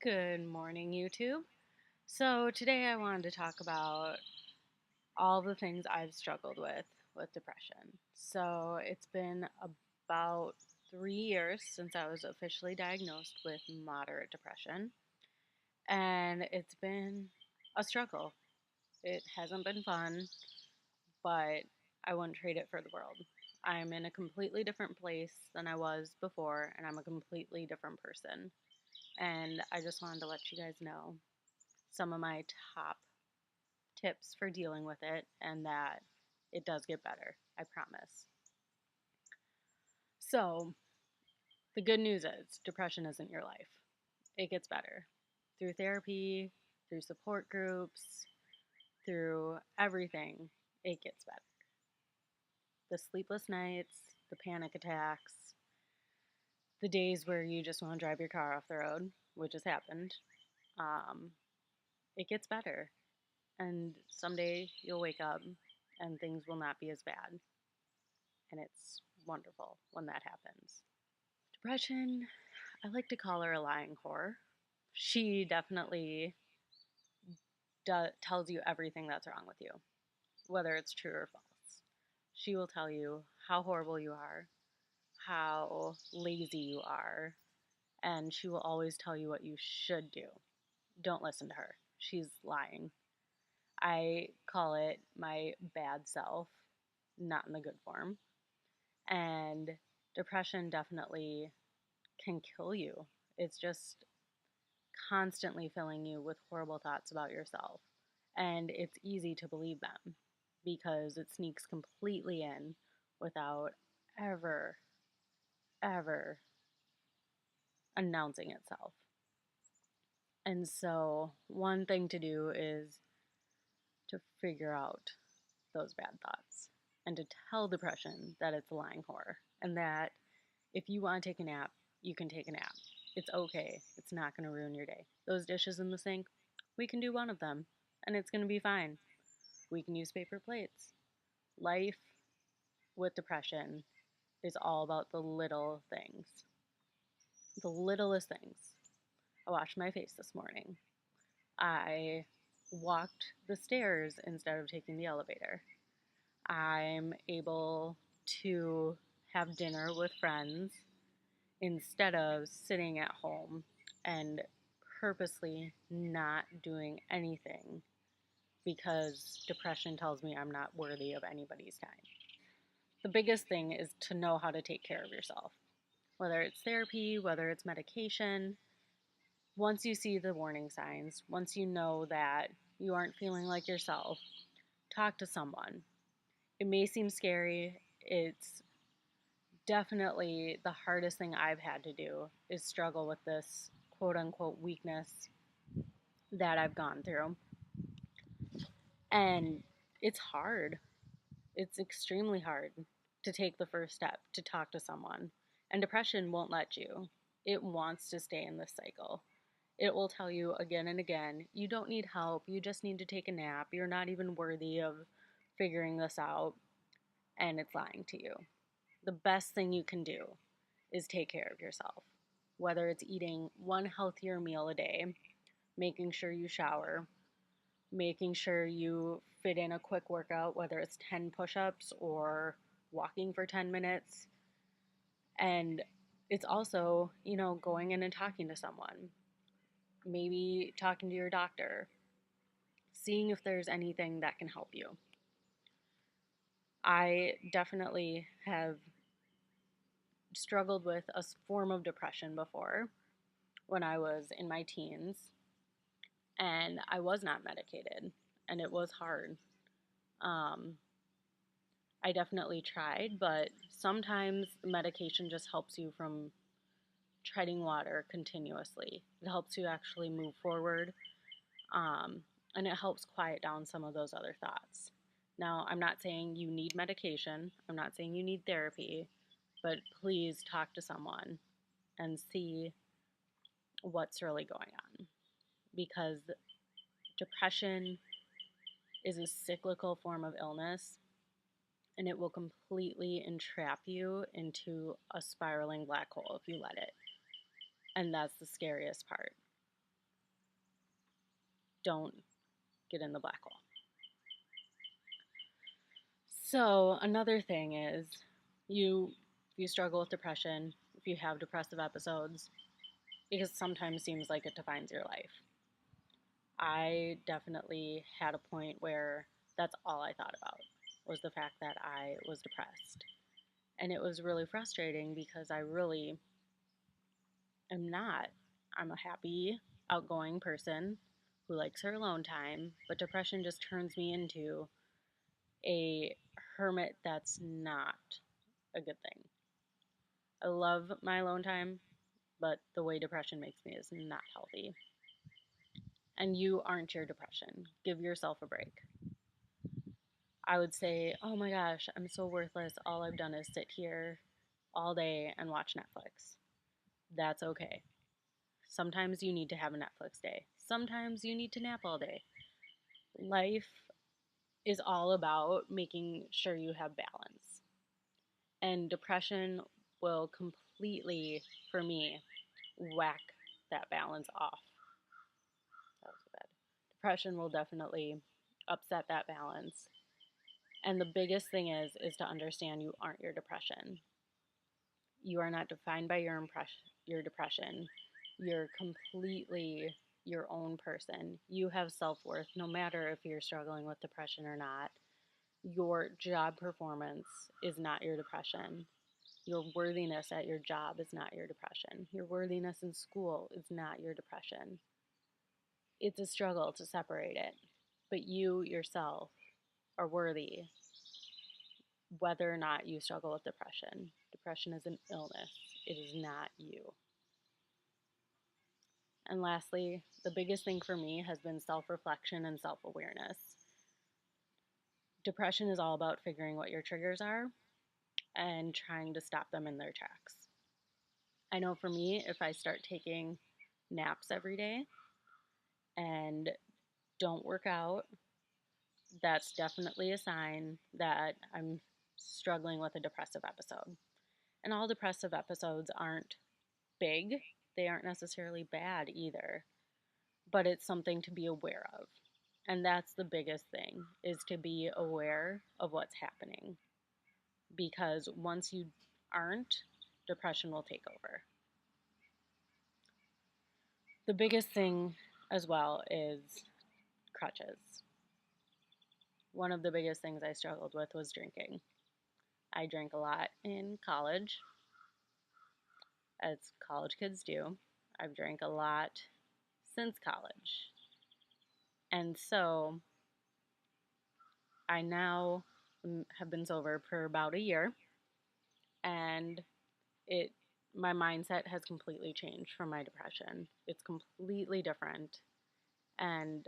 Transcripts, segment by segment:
Good morning, YouTube. So, today I wanted to talk about all the things I've struggled with depression. So, it's been about 3 years since I was officially diagnosed with moderate depression, and it's been a struggle. It hasn't been fun, but I wouldn't trade it for the world. I'm in a completely different place than I was before, and I'm a completely different person. And I just wanted to let you guys know some of my top tips for dealing with it and that it does get better. I promise. So, the good news is depression isn't your life. It gets better through therapy, through support groups, through everything. It gets better. The sleepless nights, the panic attacks, the days where you just want to drive your car off the road, which has happened, um, it gets better. And someday you'll wake up and things will not be as bad. And it's wonderful when that happens. Depression, I like to call her a lying whore. She definitely tells you everything that's wrong with you, whether it's true or false. She will tell you how horrible you are, how lazy you are, and she will always tell you what you should do. Don't listen to her. She's lying. I call it my bad self, not in the good form. And depression definitely can kill you. It's just constantly filling you with horrible thoughts about yourself. And it's easy to believe them because it sneaks completely in without ever, ever announcing itself. And so, one thing to do is to figure out those bad thoughts and to tell depression that it's a lying whore and that if you want to take a nap, you can take a nap. It's okay. It's not going to ruin your day. Those dishes in the sink, we can do one of them and it's going to be fine. We can use paper plates. Life with depression is all about the little things. The littlest things. I washed my face this morning. I walked the stairs instead of taking the elevator. I'm able to have dinner with friends instead of sitting at home and purposely not doing anything because depression tells me I'm not worthy of anybody's time. The biggest thing is to know how to take care of yourself, whether it's therapy, whether it's medication. Once you see the warning signs, once you know that you aren't feeling like yourself, talk to someone. It may seem scary. It's definitely the hardest thing I've had to do is struggle with this quote unquote weakness that I've gone through. And it's hard. It's extremely hard to take the first step to talk to someone. And depression won't let you. It wants to stay in this cycle. It will tell you again and again, you don't need help. You just need to take a nap. You're not even worthy of figuring this out. And it's lying to you. The best thing you can do is take care of yourself. Whether it's eating one healthier meal a day, making sure you shower, making sure you fit in a quick workout, whether it's 10 push ups or walking for 10 minutes. And it's also, going in and talking to someone, maybe talking to your doctor, seeing if there's anything that can help you. I definitely have struggled with a form of depression before when I was in my teens, and I was not medicated, and it was hard. Um, I definitely tried, but sometimes medication just helps you from treading water continuously. It helps you actually move forward, um, and it helps quiet down some of those other thoughts. Now, I'm not saying you need medication, I'm not saying you need therapy, but please talk to someone and see what's really going on because depression is a cyclical form of illness and it will completely entrap you into a spiraling black hole if you let it. And that's the scariest part. don't get in the black hole. So another thing is if you struggle with depression, if you have depressive episodes, because sometimes seems like it defines your life. I definitely had a point where that's all I thought about was the fact that I was depressed. And it was really frustrating because I really am not. I'm a happy, outgoing person who likes her alone time, but depression just turns me into a hermit that's not a good thing. I love my alone time, but the way depression makes me is not healthy. And you aren't your depression. Give yourself a break. I would say, oh my gosh, I'm so worthless. All I've done is sit here all day and watch Netflix. That's okay. Sometimes you need to have a Netflix day. Sometimes you need to nap all day. Life is all about making sure you have balance. And depression will completely, for me, whack that balance off. That was bad. Depression will definitely upset that balance. And the biggest thing is to understand you aren't your depression. You are not defined by your depression. You're completely your own person. You have self-worth no matter if you're struggling with depression or not. Your job performance is not your depression. Your worthiness at your job is not your depression. Your worthiness in school is not your depression. It's a struggle to separate it. But you yourself are worthy whether or not you struggle with depression. Depression is an illness. It is not you. And lastly, the biggest thing for me has been self-reflection and self-awareness. Depression is all about figuring what your triggers are and trying to stop them in their tracks. I know for me, if I start taking naps every day and don't work out, that's definitely a sign that I'm struggling with a depressive episode. And all depressive episodes aren't big, they aren't necessarily bad either, but it's something to be aware of. And that's the biggest thing, is to be aware of what's happening. Because once you aren't, depression will take over. The biggest thing as well is crutches. One of the biggest things I struggled with was drinking. I drank a lot in college, as college kids do. I've drank a lot since college. And so I now have been sober for about a year, and my mindset has completely changed from my depression. It's completely different, and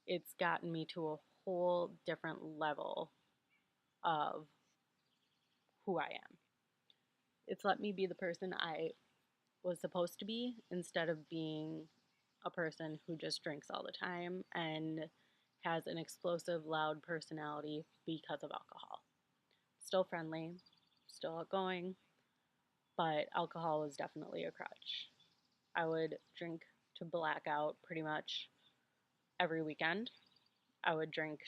it's gotten me to a whole different level of who I am. It's let me be the person I was supposed to be instead of being a person who just drinks all the time and has an explosive, loud personality because of alcohol. Still friendly, still outgoing, but alcohol was definitely a crutch. I would drink to black out pretty much every weekend. I would drink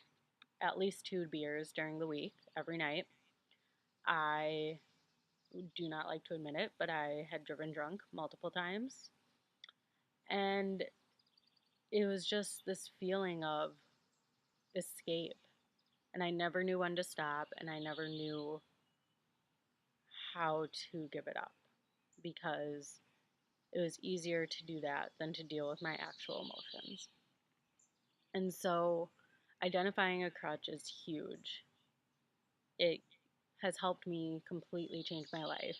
at least 2 beers during the week, every night. I do not like to admit it, but I had driven drunk multiple times. And it was just this feeling of escape. And I never knew when to stop, and I never knew how to give it up because it was easier to do that than to deal with my actual emotions. And so identifying a crutch is huge. It has helped me completely change my life.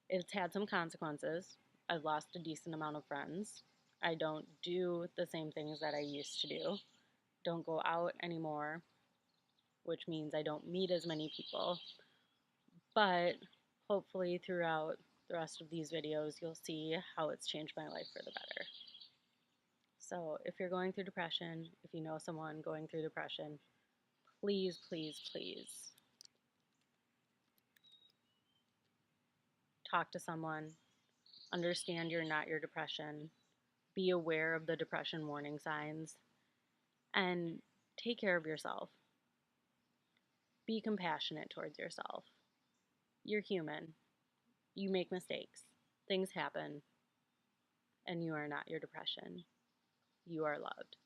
It's had some consequences. I've lost a decent amount of friends. I don't do the same things that I used to do. Don't go out anymore, which means I don't meet as many people. But hopefully throughout the rest of these videos, you'll see how it's changed my life for the better. So if you're going through depression, if you know someone going through depression, please, please, please talk to someone. Understand you're not your depression. Be aware of the depression warning signs and take care of yourself. Be compassionate towards yourself. You're human. You make mistakes. Things happen. And you are not your depression. You are loved.